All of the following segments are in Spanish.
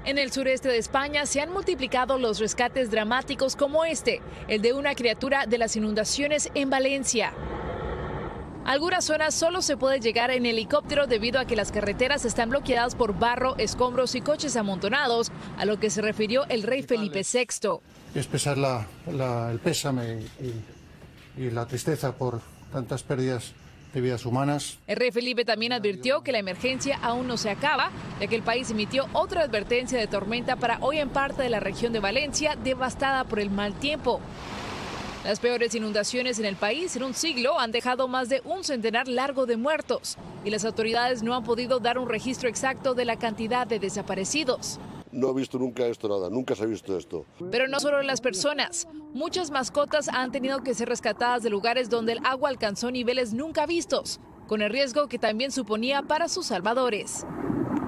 En el sureste de España se han multiplicado los rescates dramáticos como este, el de una criatura de las inundaciones en Valencia. Algunas zonas solo se puede llegar en helicóptero debido a que las carreteras están bloqueadas por barro, escombros y coches amontonados, a lo que se refirió el rey Felipe VI. Expresar el pésame y la tristeza por tantas pérdidas de vidas humanas. El rey Felipe también advirtió que la emergencia aún no se acaba, ya que el país emitió otra advertencia de tormenta para hoy en parte de la región de Valencia, devastada por el mal tiempo. Las peores inundaciones en el país en un siglo han dejado más de un centenar largo de muertos y las autoridades no han podido dar un registro exacto de la cantidad de desaparecidos. No he visto nunca esto, nada, nunca se ha visto esto. Pero no solo las personas, muchas mascotas han tenido que ser rescatadas de lugares donde el agua alcanzó niveles nunca vistos, con el riesgo que también suponía para sus salvadores.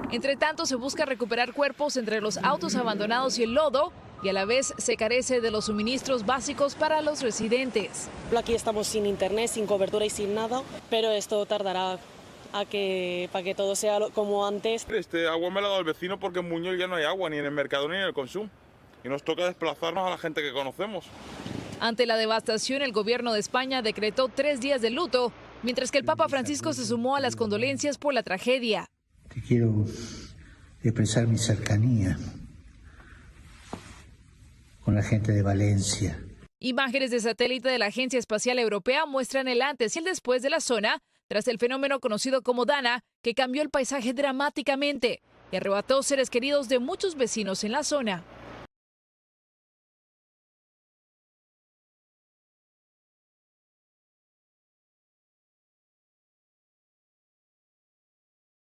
Entre tanto, se busca recuperar cuerpos entre los autos abandonados y el lodo, y a la vez se carece de los suministros básicos para los residentes. Aquí estamos sin internet, sin cobertura y sin nada, pero esto tardará para que todo sea como antes. Este agua me la ha dado el vecino porque en Muñoz ya no hay agua, ni en el mercado ni en el consumo. Y nos toca desplazarnos a la gente que conocemos. Ante la devastación, el gobierno de España decretó 3 días de luto, mientras que el Papa Francisco se sumó a las condolencias por la tragedia. Te quiero expresar mi cercanía con la gente de Valencia. Imágenes de satélite de la Agencia Espacial Europea muestran el antes y el después de la zona, tras el fenómeno conocido como Dana, que cambió el paisaje dramáticamente y arrebató seres queridos de muchos vecinos en la zona.